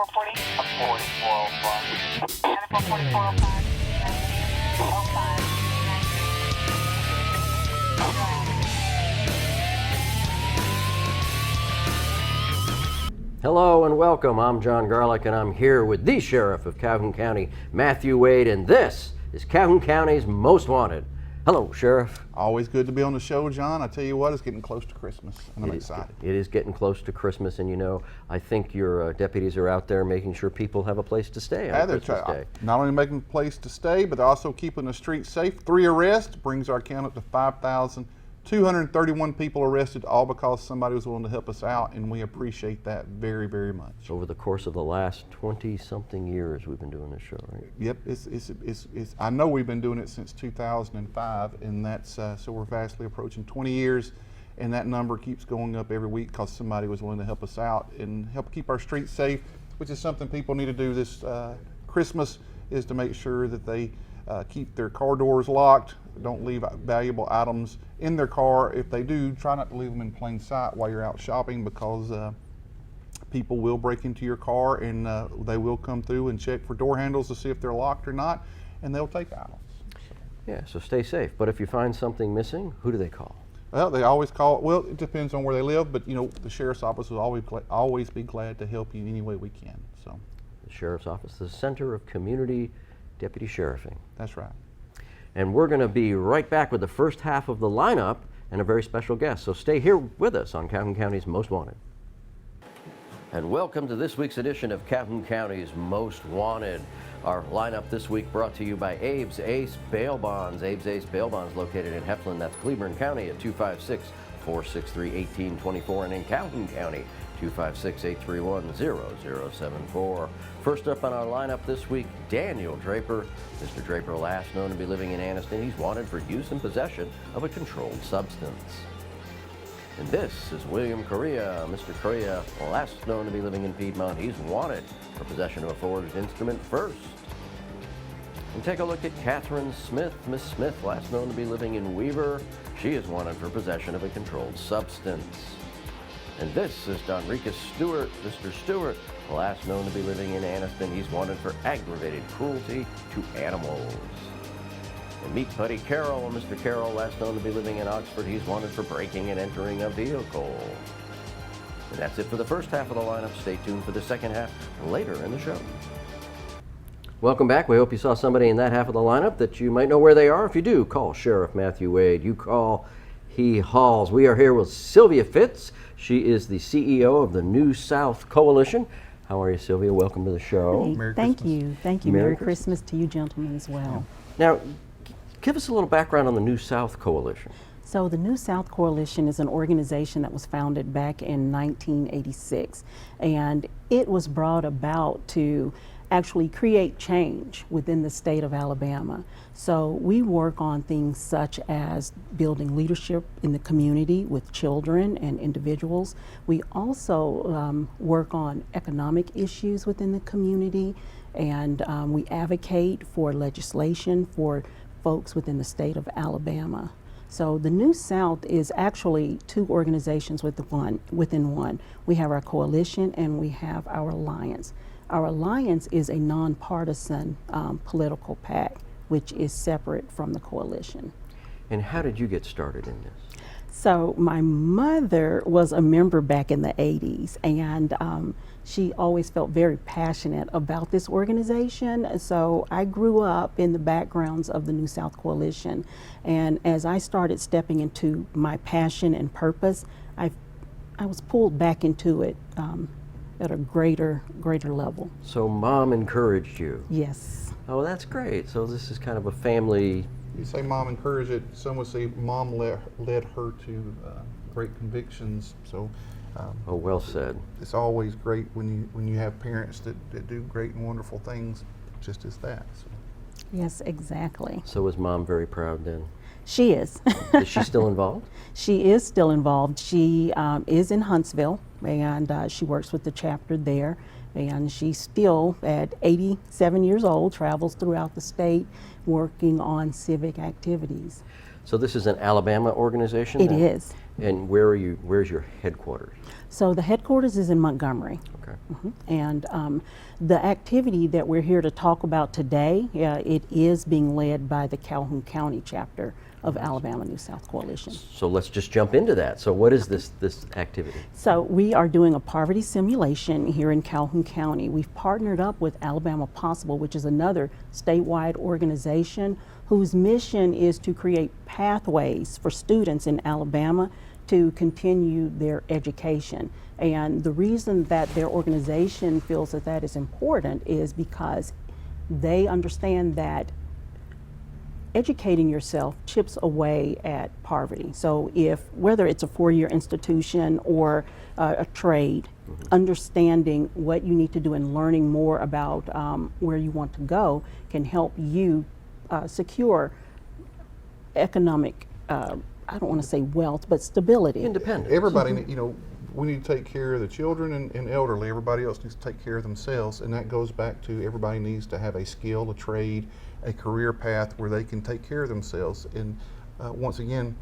9440. 4405. 944405. 05. Hello and welcome. I'm Jon Garlick and I'm here with the Sheriff of Calhoun County, Matthew Wade, and this is Calhoun County's Most Wanted. Hello, Sheriff. Always good to be on the show, John. I tell you what, it's getting close to Christmas, and I'm excited. It is getting close to Christmas, and you know, I think your deputies are out there making sure people have a place to stay on Christmas Day. Not only making a place to stay, but they're also keeping the streets safe. 3 arrests brings our count up to 5,231 people arrested, all because somebody was willing to help us out, and we appreciate that very, very much. Over the course of the last 20-something years, we've been doing this show, right? Yep, I know we've been doing it since 2005, and that's so we're vastly approaching 20 years, and that number keeps going up every week because somebody was willing to help us out and help keep our streets safe, which is something people need to do this Christmas, is to make sure that they keep their car doors locked, don't leave valuable items in their car. If they do, try not to leave them in plain sight while you're out shopping, because people will break into your car, and they will come through and check for door handles to see if they're locked or not, and they'll take items. Yeah, so stay safe. But if you find something missing, who do they call? Well, they always call it. Well, it depends on where they live, but you know, the sheriff's office will always be glad to help you any way we can. So, the sheriff's office, the Center of Community Deputy Sheriffing. That's right. And we're going to be right back with the first half of the lineup and a very special guest. So stay here with us on Calhoun County's Most Wanted. And welcome to this week's edition of Calhoun County's Most Wanted. Our lineup this week brought to you by Abe's Ace Bail Bonds. Abe's Ace Bail Bonds located in Heflin, that's Cleburne County, at 256-463-1824, and in Calhoun County, 256-831-0074. First up on our lineup this week, Daniel Draper. Mr. Draper, last known to be living in Anniston, he's wanted for use and possession of a controlled substance. And this is William Correa. Mr. Correa, last known to be living in Piedmont, he's wanted for possession of a forged instrument first. And take a look at Catherine Smith. Miss Smith, last known to be living in Weaver, she is wanted for possession of a controlled substance. And this is Donricus Stewart. Mr. Stewart, last known to be living in Anniston, he's wanted for aggravated cruelty to animals. And meet Buddy Carroll. Mr. Carroll, last known to be living in Oxford, he's wanted for breaking and entering a vehicle. And that's it for the first half of the lineup. Stay tuned for the second half later in the show. Welcome back. We hope you saw somebody in that half of the lineup that you might know where they are. If you do, call Sheriff Matthew Wade. You call, he hauls. We are here with Sylvia Fitz. She is the CEO of the New South Coalition. How are you, Sylvia? Welcome to the show. Hey, thank you. Thank you. Merry Christmas to you gentlemen as well. Now, give us a little background on the New South Coalition. So the New South Coalition is an organization that was founded back in 1986, and it was brought about to actually create change within the state of Alabama. So we work on things such as building leadership in the community with children and individuals. We also work on economic issues within the community, and we advocate for legislation for folks within the state of Alabama. So the New South is actually two organizations within one. We have our coalition and we have our alliance. Our alliance is a nonpartisan political PAC, which is separate from the coalition. And how did you get started in this? So my mother was a member back in the 80s, and she always felt very passionate about this organization. So I grew up in the backgrounds of the New South Coalition, and as I started stepping into my passion and purpose, I was pulled back into it at a greater level. So Mom encouraged you? Yes. Oh, that's great. So this is kind of a family. You say Mom encouraged it. Some would say Mom led her to great convictions. So. Oh, well said. It's always great when you have parents that do great and wonderful things, just as that. So. Yes, exactly. So is Mom very proud then? She is. Is she still involved? She is still involved. She is in Huntsville, and she works with the chapter there. And she still, at 87 years old, travels throughout the state working on civic activities. So this is an Alabama organization? It is. And where's your headquarters? So the headquarters is in Montgomery. Okay. And the activity that we're here to talk about today, it is being led by the Calhoun County chapter of Alabama New South Coalition. So let's just jump into that. So what is this activity? So we are doing a poverty simulation here in Calhoun County. We've partnered up with Alabama Possible, which is another statewide organization whose mission is to create pathways for students in Alabama to continue their education. And the reason that their organization feels that that is important is because they understand that educating yourself chips away at poverty. So whether it's a four-year institution or a trade, understanding what you need to do and learning more about where you want to go can help you secure economic, I don't want to say wealth, but stability. Independence. Everybody, we need to take care of the children and elderly. Everybody else needs to take care of themselves, and that goes back to everybody needs to have a skill, a trade, a career path where they can take care of themselves. And once again,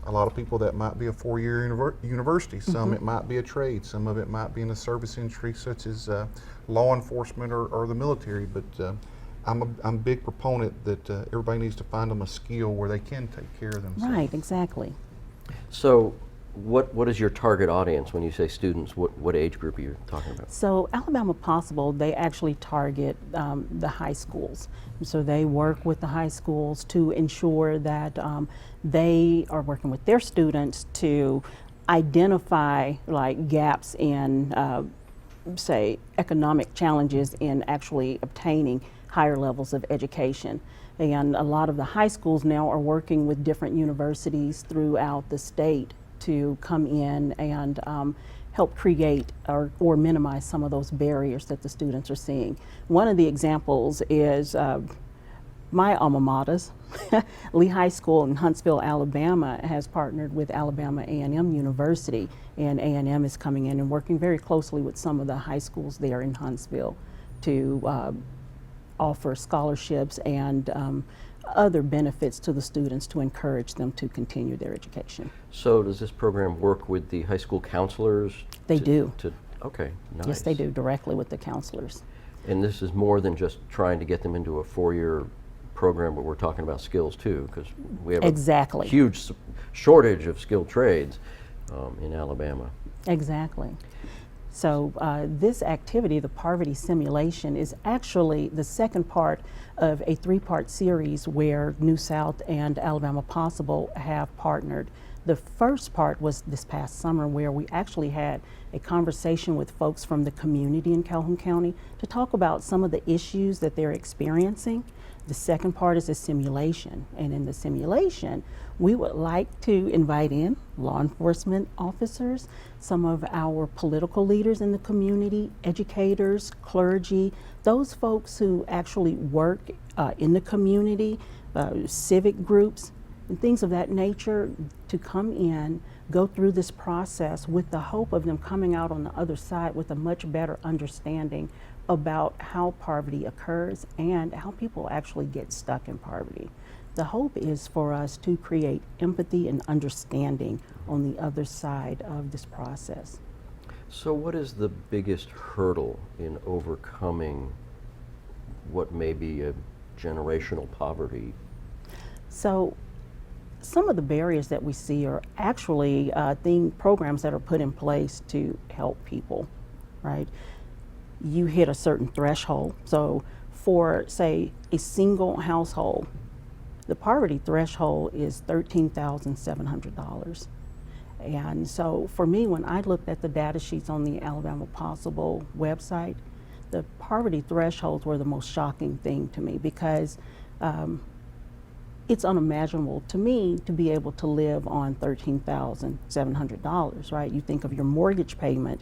a lot of people, that might be a four-year university. Some it might be a trade. Some of it might be in the service industry, such as law enforcement or the military. But I'm a big proponent that everybody needs to find them a skill where they can take care of themselves. Right, exactly. So what is your target audience when you say students? What age group are you talking about? So Alabama Possible, they actually target the high schools. So they work with the high schools to ensure that they are working with their students to identify like gaps in, say, economic challenges in actually obtaining higher levels of education. And a lot of the high schools now are working with different universities throughout the state to come in and help create or minimize some of those barriers that the students are seeing. One of the examples is my alma maters. Lee High School in Huntsville, Alabama has partnered with Alabama A&M University, and A&M is coming in and working very closely with some of the high schools there in Huntsville to offer scholarships and other benefits to the students to encourage them to continue their education. So does this program work with the high school counselors? They do. Okay, nice. Yes, they do, directly with the counselors. And this is more than just trying to get them into a four-year program, but we're talking about skills too, because we have Exactly. a huge shortage of skilled trades in Alabama. Exactly. So this activity, the poverty simulation, is actually the second part of a three-part series where New South and Alabama Possible have partnered. The first part was this past summer, where we actually had a conversation with folks from the community in Calhoun County to talk about some of the issues that they're experiencing. The second part is a simulation, and in the simulation, we would like to invite in law enforcement officers, some of our political leaders in the community, educators, clergy, those folks who actually work in the community, civic groups, and things of that nature, to come in, go through this process with the hope of them coming out on the other side with a much better understanding about how poverty occurs and how people actually get stuck in poverty. The hope is for us to create empathy and understanding on the other side of this process. So what is the biggest hurdle in overcoming what may be a generational poverty? So some of the barriers that we see are actually programs that are put in place to help people, right? You hit a certain threshold. So for, say, a single household, the poverty threshold is $13,700. And so for me, when I looked at the data sheets on the Alabama Possible website, the poverty thresholds were the most shocking thing to me, because it's unimaginable to me to be able to live on $13,700, right? You think of your mortgage payment,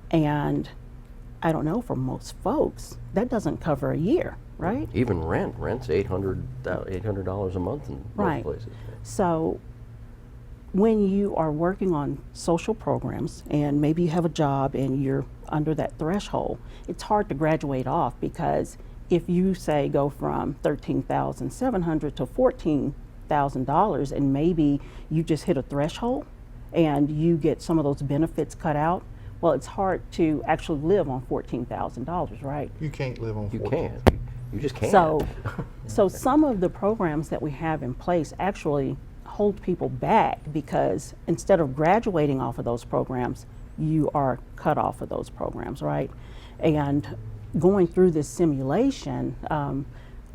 and I don't know, for most folks, that doesn't cover a year, right? Even rent's $800 a month in most places. So when you are working on social programs and maybe you have a job and you're under that threshold, it's hard to graduate off, because if you say go from $13,700 to $14,000 and maybe you just hit a threshold and you get some of those benefits cut out, well, it's hard to actually live on $14,000, right? You can't live on You 14. can't. You just can't. So some of the programs that we have in place actually hold people back because instead of graduating off of those programs, you are cut off of those programs, right? And going through this simulation,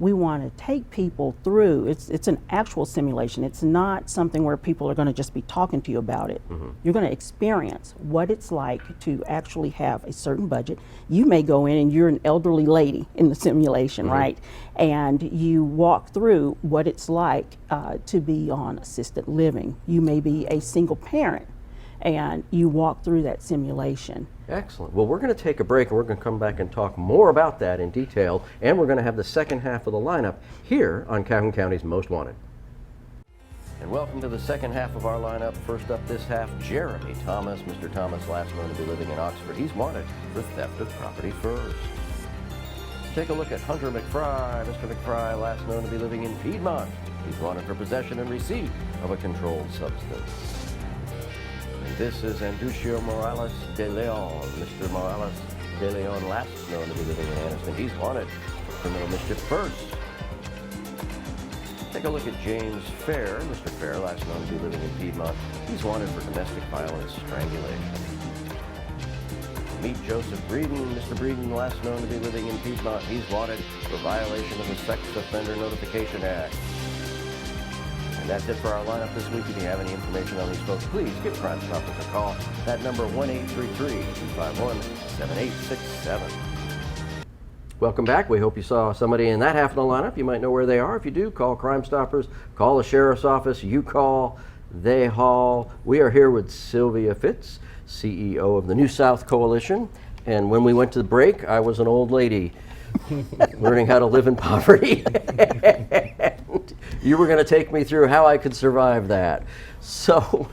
we want to take people through. It's an actual simulation. It's not something where people are going to just be talking to you about it. You're going to experience what it's like to actually have a certain budget. You may go in and you're an elderly lady in the simulation, right? And you walk through what it's like to be on assisted living. You may be a single parent and you walk through that simulation. Excellent. Well, we're going to take a break and we're going to come back and talk more about that in detail, and we're going to have the second half of the lineup here on Calhoun County's Most Wanted. And welcome to the second half of our lineup. First up this half, Jeremy Thomas. Mr. Thomas, last known to be living in Oxford. He's wanted for theft of property first. Take a look at Hunter McFry. Mr. McFry, last known to be living in Piedmont. He's wanted for possession and receipt of a controlled substance. This is Anducio Morales de Leon. Mr. Morales de Leon, last known to be living in Anniston. He's wanted for criminal mischief first. Take a look at James Fair. Mr. Fair, last known to be living in Piedmont. He's wanted for domestic violence strangulation. Meet Joseph Breeden. Mr. Breeden, last known to be living in Piedmont. He's wanted for violation of the Sex Offender Notification Act. And that's it for our lineup this week. If you have any information on these folks, please give Crime Stoppers a call. That number, 1-833-251-7867. Welcome back. We hope you saw somebody in that half of the lineup. You might know where they are. If you do, call Crime Stoppers, call the Sheriff's Office. You call, they haul. We are here with Sylvia Fitz, CEO of the New South Coalition. And when we went to the break, I was an old lady learning how to live in poverty. You were going to take me through how I could survive that. So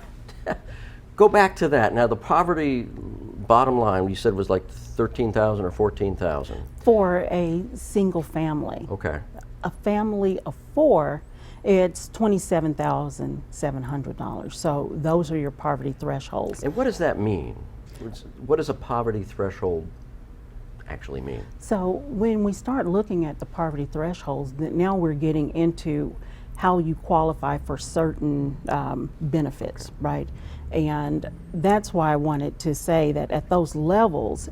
go back to that. Now, the poverty bottom line, you said was like 13,000 or 14,000? For a single family. Okay. A family of four, it's $27,700. So those are your poverty thresholds. And what does that mean? What does a poverty threshold actually mean? So when we start looking at the poverty thresholds, now we're getting into how you qualify for certain benefits, right? And that's why I wanted to say that at those levels,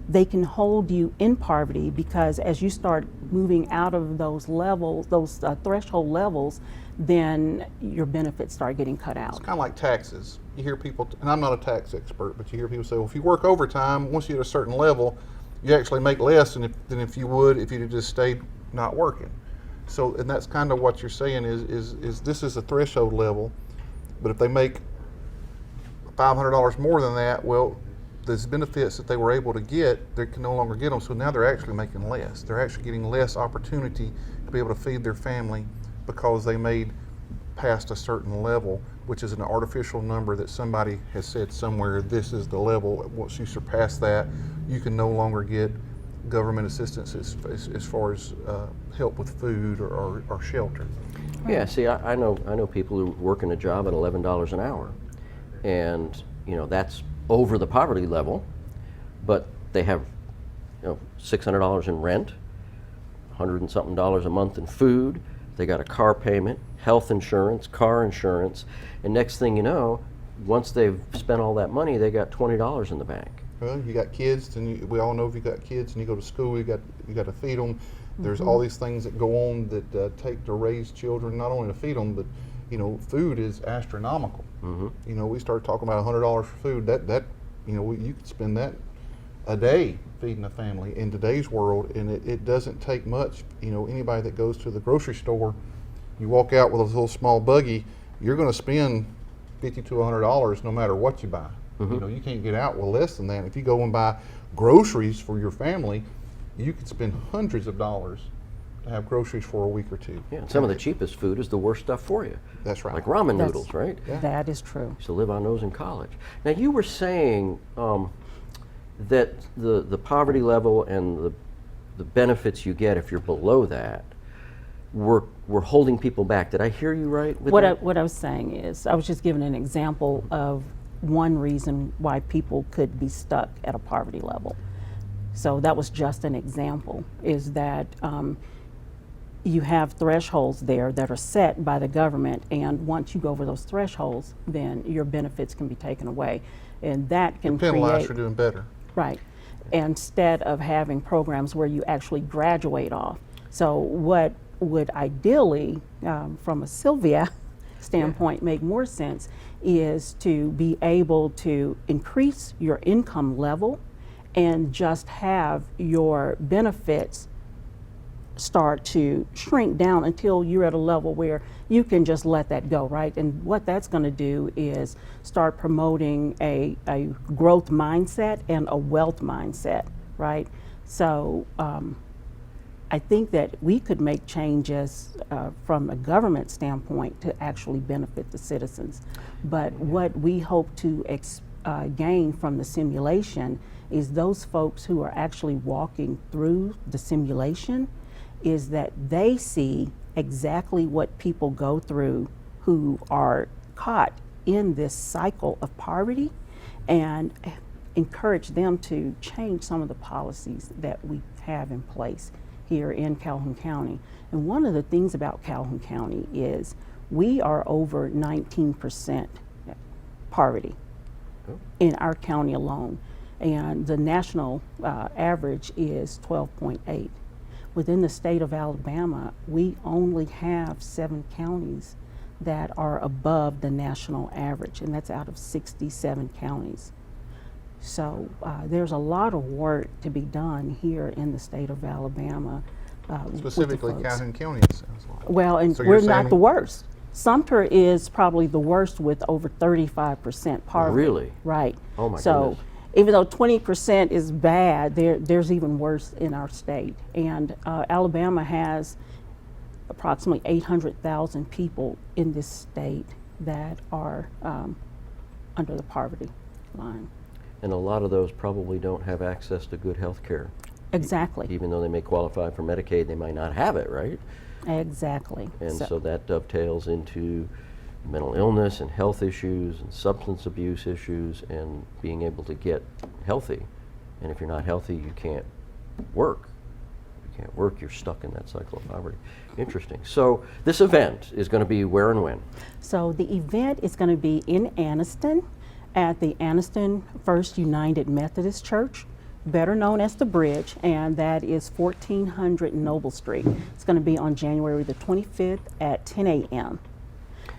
they can hold you in poverty because as you start moving out of those levels, those threshold levels, then your benefits start getting cut out. It's kind of like taxes. You hear people, and I'm not a tax expert, but you hear people say, well, if you work overtime, once you hit a certain level, you actually make less than if you would if you'd just stayed not working. So, and that's kind of what you're saying is this is a threshold level, but if they make $500 more than that, well, those benefits that they were able to get, they can no longer get them, so now they're actually making less. They're actually getting less opportunity to be able to feed their family because they made past a certain level, which is an artificial number that somebody has said somewhere, this is the level. Once you surpass that, you can no longer get government assistance as far as help with food or shelter. Yeah, see, I know people who work in a job at $11 an hour, and that's over the poverty level, but they have $600 in rent, $100 and something a month in food. They got a car payment, health insurance, car insurance, and next thing you know, once they've spent all that money, they got $20 in the bank. Well, you got kids, and we all know if you got kids and you go to school, you got to feed them. There's all these things that go on that take to raise children, not only to feed them, but food is astronomical. We started talking about $100 for food. You could spend that a day feeding a family in today's world, and it doesn't take much. Anybody that goes to the grocery store, you walk out with a little small buggy, you're going to spend $50 to $100 no matter what you buy. You can't get out with less than that. If you go and buy groceries for your family, you could spend hundreds of dollars to have groceries for a week or two. Yeah, and some of the cheapest food is the worst stuff for you. That's right. Like ramen noodles, right? Yeah. That is true. Used to live on those in college. Now, you were saying that the poverty level and the benefits you get if you're below that, we're holding people back. Did I hear you right with What that? what I was saying is, I was just giving an example of one reason why people could be stuck at a poverty level. So that was just an example, is that you have thresholds there that are set by the government, and once you go over those thresholds, then your benefits can be taken away. And that can Penalized create, for doing better. right, instead of having programs where you actually graduate off. So what would ideally, from a Sylvia standpoint, make more sense is to be able to increase your income level and just have your benefits start to shrink down until you're at a level where you can just let that go, right? And what that's going to do is start promoting a growth mindset and a wealth mindset, right? So I think that we could make changes from a government standpoint to actually benefit the citizens. But what we hope to gain from the simulation is those folks who are actually walking through the simulation, is that they see exactly what people go through who are caught in this cycle of poverty, and encourage them to change some of the policies that we have in place here in Calhoun County. And one of the things about Calhoun County is we are over 19% poverty in our county alone, and the national average is 12.8. Within the state of Alabama, we only have 7 counties that are above the national average, and that's out of 67 counties. So there's a lot of work to be done here in the state of Alabama. Specifically Calhoun County, it sounds like. Well, and So you're we're not saying- the worst. Sumter is probably the worst with over 35% poverty. Really? Right. Oh my so, goodness. even though 20% is bad, there's even worse in our state. And Alabama has approximately 800,000 people in this state that are under the poverty line. And a lot of those probably don't have access to good health care. Exactly. Even though they may qualify for Medicaid, they might not have it, right? Exactly. And so that dovetails into mental illness and health issues and substance abuse issues and being able to get healthy. And if you're not healthy, you can't work. You can't work, you're stuck in that cycle of poverty. Interesting. So this event is going to be where and when? So the event is going to be in Anniston at the Anniston First United Methodist Church, better known as the Bridge, and that is 1400 Noble Street. It's going to be on January the 25th at 10 a.m.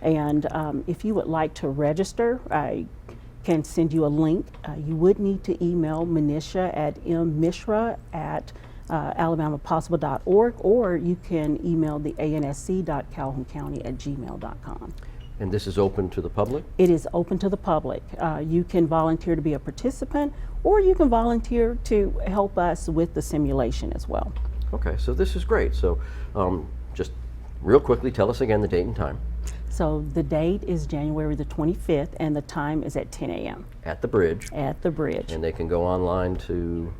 And if you would like to register, I can send you a link. You would need to email Manisha at mmishra@alabamapossible.org, or you can email the ansc.calhouncounty@gmail.com. And this is open to the public? It is open to the public. You can volunteer to be a participant, or you can volunteer to help us with the simulation as well. Okay, so this is great. So just real quickly, tell us again the date and time. So the date is January the 25th, and the time is at 10 a.m. At the Bridge. at the Bridge. And they can go online to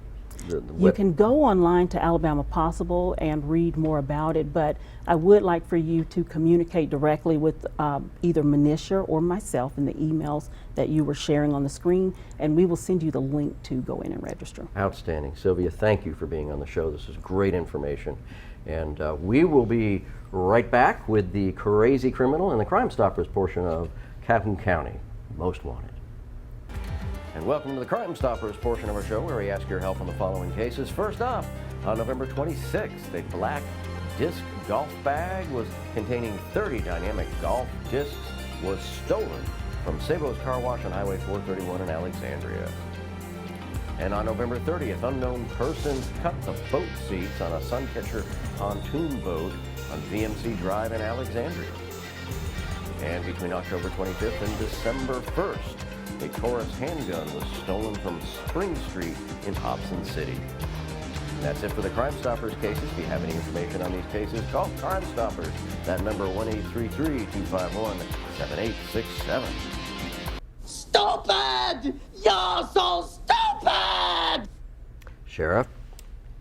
the You can go online to Alabama Possible and read more about it, but I would like for you to communicate directly with either Manisha or myself in the emails that you were sharing on the screen, and we will send you the link to go in and register. Outstanding. Sylvia, thank you for being on the show. This is great information. And we will be right back with the crazy criminal and the Crime Stoppers portion of Calhoun County Most Wanted. And welcome to the Crime Stoppers portion of our show, where we ask your help on the following cases. First up, on November 26th, a black disc golf bag containing 30 dynamic golf discs was stolen from Sabo's Car Wash on Highway 431 in Alexandria. And on November 30th, unknown persons cut the boat seats on a Suncatcher pontoon boat on VMC Drive in Alexandria. And between October 25th and December 1st, a Taurus handgun was stolen from Spring Street in Hobson City. That's it for the Crime Stoppers cases. If you have any information on these cases, call Crime Stoppers. That number 1-833-251-7867. Stupid! You're so stupid! Sheriff?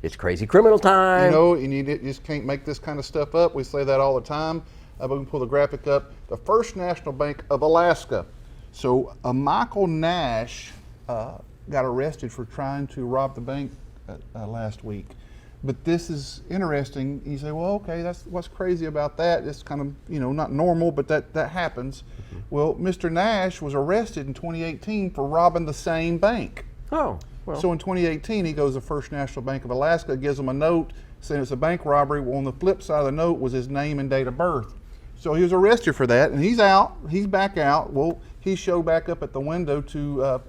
It's crazy criminal time. You know, and you just can't make this kind of stuff up. We say that all the time. We can pull the graphic up. The First National Bank of Alaska. So Michael Nash got arrested for trying to rob the bank last week. But this is interesting. You say, well, okay, that's what's crazy about that. It's kind of, you know, not normal, but that happens. Mm-hmm. Well, Mr. Nash was arrested in 2018 for robbing the same bank. Oh, well. So in 2018, he goes to First National Bank of Alaska, gives them a note saying it's a bank robbery. Well, on the flip side of the note was his name and date of birth. So he was arrested for that, and he's out. He's back out. Well, he showed back up at the window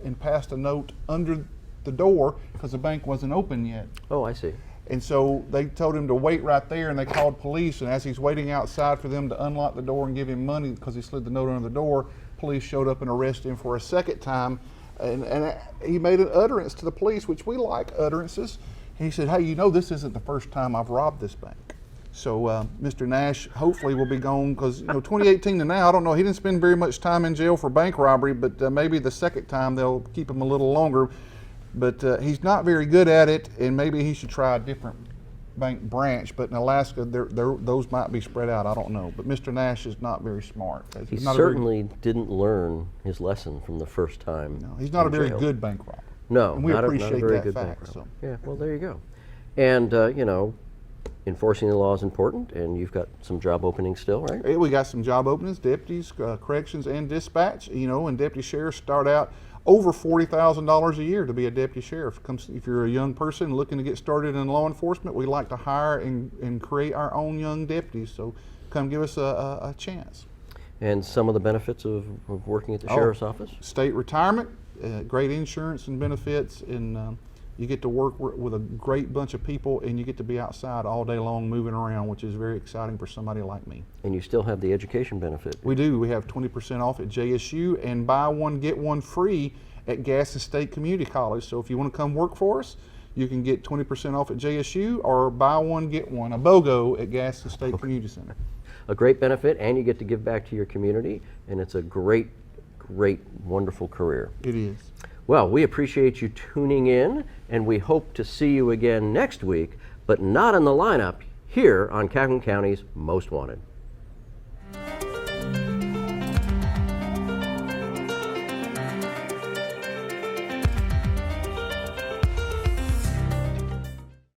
and passed a note under the door because the bank wasn't open yet. Oh, I see. And so they told him to wait right there, and they called police. And as he's waiting outside for them to unlock the door and give him money because he slid the note under the door, police showed up and arrested him for a second time. And he made an utterance to the police, which we like utterances. And he said, hey, you know, this isn't the first time I've robbed this bank. So Mr. Nash hopefully will be gone because, you know, 2018 to now, I don't know, he didn't spend very much time in jail for bank robbery, but maybe the second time they'll keep him a little longer. But he's not very good at it, and maybe he should try a different bank branch. But in Alaska, those might be spread out. I don't know. But Mr. Nash is not very smart. He certainly didn't learn his lesson from the first time. No, he's not a very good bank robber. No, and we not appreciate a very that good fact. bank robber. So. Yeah, well, there you go. And, you know, enforcing the law is important, and you've got some job openings still, right? We got some job openings, deputies, corrections, and dispatch. You know, and deputy sheriffs start out over $40,000 a year to be a deputy sheriff. If you're a young person looking to get started in law enforcement, we like to hire and create our own young deputies. So come give us a chance. And some of the benefits of working at the sheriff's office? State retirement, great insurance and benefits, and you get to work with a great bunch of people, and you get to be outside all day long moving around, which is very exciting for somebody like me. And you still have the education benefit. We do. We have 20% off at JSU and buy one, get one free at Gaston State Community College. So if you want to come work for us, you can get 20% off at JSU or buy one, get one, a BOGO at Gaston State Community Center. A great benefit, and you get to give back to your community, and it's a great, great, wonderful career. It is. Well, we appreciate you tuning in, and we hope to see you again next week, but not in the lineup here on Calhoun County's Most Wanted.